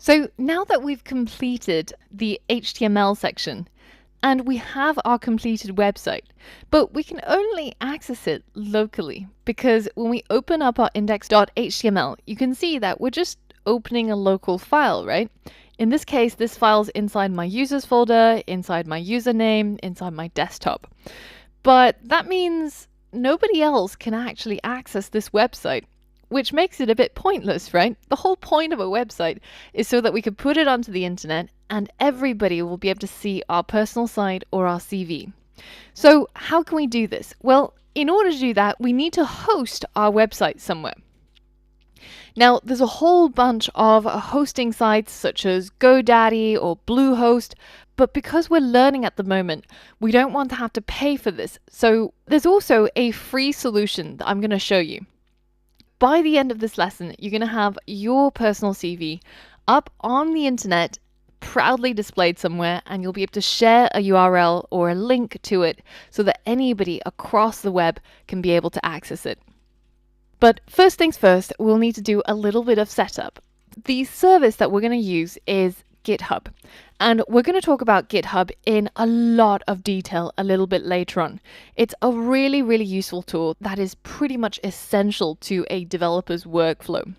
So now that we've completed the HTML section and we have our completed website, but we can only access it locally because when we open up our index.html, you can see that we're just opening a local file, right? In this case, this file's inside my users folder, inside my username, inside my desktop. But that means nobody else can actually access this website, which makes it a bit pointless, right? The whole point of a website is so that we can put it onto the internet and everybody will be able to see our personal site or our CV. So how can we do this? Well, in order to do that, we need to host our website somewhere. Now, there's a whole bunch of hosting sites such as GoDaddy or Bluehost, but because we're learning at the moment, we don't want to have to pay for this. So there's also a free solution that I'm going to show you. By the end of this lesson, you're going to have your personal CV up on the internet, proudly displayed somewhere, and you'll be able to share a URL or a link to it so that anybody across the web can be able to access it. But first things first, we'll need to do a little bit of setup. The service that we're going to use is GitHub. And we're going to talk about GitHub in a lot of detail a little bit later on. It's a really, really useful tool that is pretty much essential to a developer's workflow.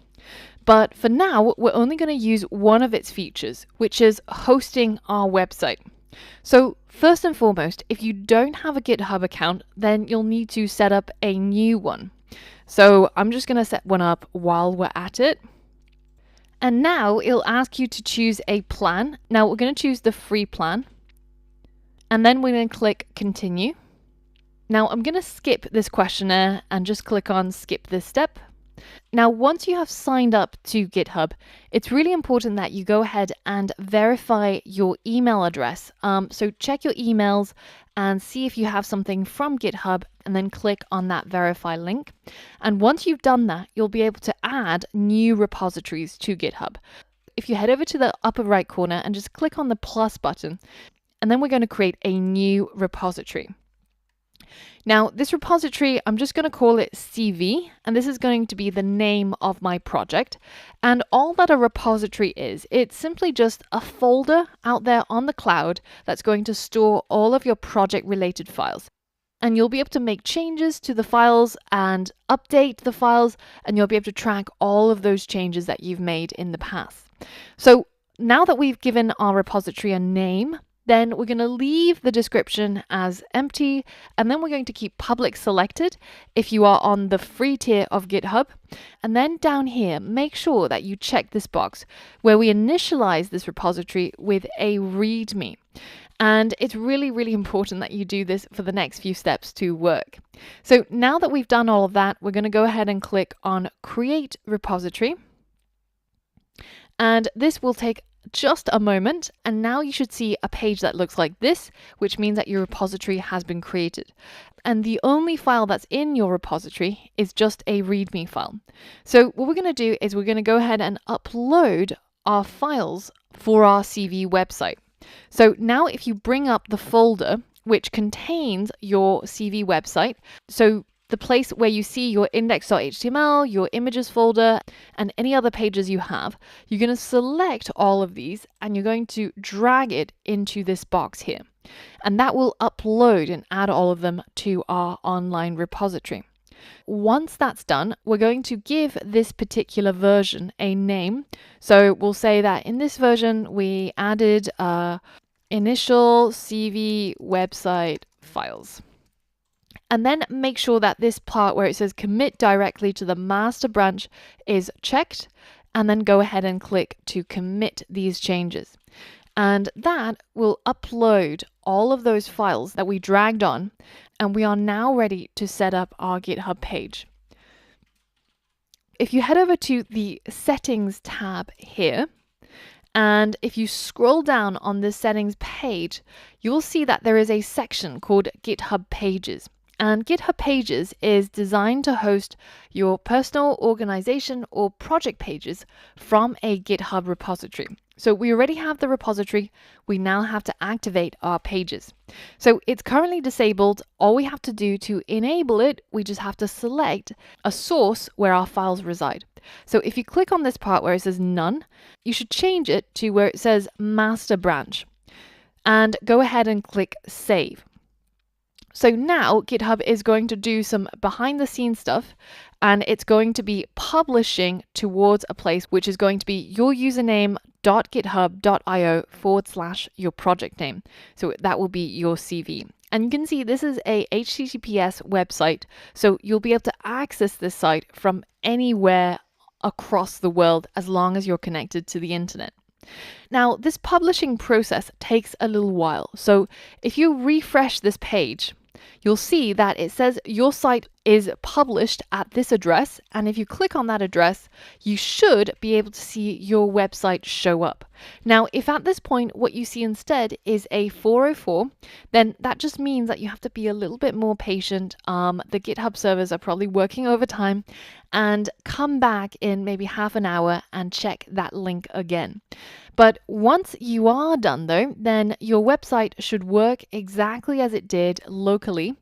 But for now, we're only going to use one of its features, which is hosting our website. So first and foremost, if you don't have a GitHub account, then you'll need to set up a new one. So I'm just going to set one up while we're at it. And now it'll ask you to choose a plan. Now we're going to choose the free plan. And then we're going to click continue. Now I'm going to skip this questionnaire and just click on skip this step. Now, once you have signed up to GitHub, it's really important that you go ahead and verify your email address. So check your emails and see if you have something from GitHub and then click on that verify link. And once you've done that, you'll be able to add new repositories to GitHub. If you head over to the upper right corner and just click on the plus button, and then we're going to create a new repository. Now, this repository, I'm just going to call it CV, and this is going to be the name of my project. And all that a repository is, it's simply just a folder out there on the cloud that's going to store all of your project-related files. And you'll be able to make changes to the files and update the files, and you'll be able to track all of those changes that you've made in the past. So now that we've given our repository a name, then we're going to leave the description as empty, and then we're going to keep public selected if you are on the free tier of GitHub. And then down here, make sure that you check this box where we initialize this repository with a README. And it's really, really important that you do this for the next few steps to work. So now that we've done all of that, we're going to go ahead and click on Create Repository. And this will take just a moment, and now you should see a page that looks like this, which means that your repository has been created. And the only file that's in your repository is just a README file. So what we're going to do is we're going to go ahead and upload our files for our CV website. So now if you bring up the folder which contains your CV website, so the place where you see your index.html, your images folder, and any other pages you have, you're going to select all of these and you're going to drag it into this box here. And that will upload and add all of them to our online repository. Once that's done, we're going to give this particular version a name. So we'll say that in this version, we added initial CV website files. And then make sure that this part where it says commit directly to the master branch is checked, and then go ahead and click to commit these changes. And that will upload all of those files that we dragged on, and we are now ready to set up our GitHub page. If you head over to the settings tab here, and if you scroll down on the settings page, you'll see that there is a section called GitHub Pages. And GitHub Pages is designed to host your personal, organization, or project pages from a GitHub repository. So we already have the repository. We now have to activate our pages. So it's currently disabled. All we have to do to enable it, we just have to select a source where our files reside. So if you click on this part where it says none, you should change it to where it says master branch and go ahead and click save. So now GitHub is going to do some behind the scenes stuff, and it's going to be publishing towards a place which is going to be your username.github.io/your project name. So that will be your CV. And you can see this is a HTTPS website, so you'll be able to access this site from anywhere across the world as long as you're connected to the internet. Now, this publishing process takes a little while. So if you refresh this page, you'll see that it says your site is published at this address. And if you click on that address, you should be able to see your website show up. Now, if at this point what you see instead is a 404, then that just means that you have to be a little bit more patient. The GitHub servers are probably working overtime, and come back in maybe half an hour and check that link again. But once you are done though, then your website should work exactly as it did locally.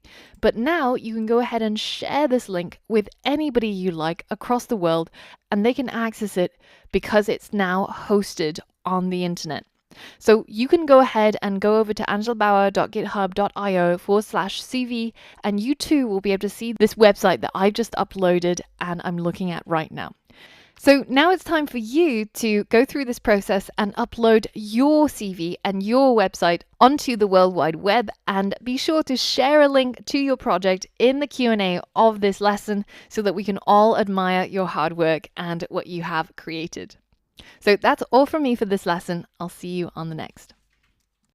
But now you can go ahead and share this link with anybody you like across the world, and they can access it because it's now hosted on the internet. So you can go ahead and go over to angelbauer.github.io/CV, and you too will be able to see this website that I've just uploaded and I'm looking at right now. So now it's time for you to go through this process and upload your CV and your website onto the World Wide Web, and be sure to share a link to your project in the Q&A of this lesson so that we can all admire your hard work and what you have created. So that's all from me for this lesson. I'll see you on the next.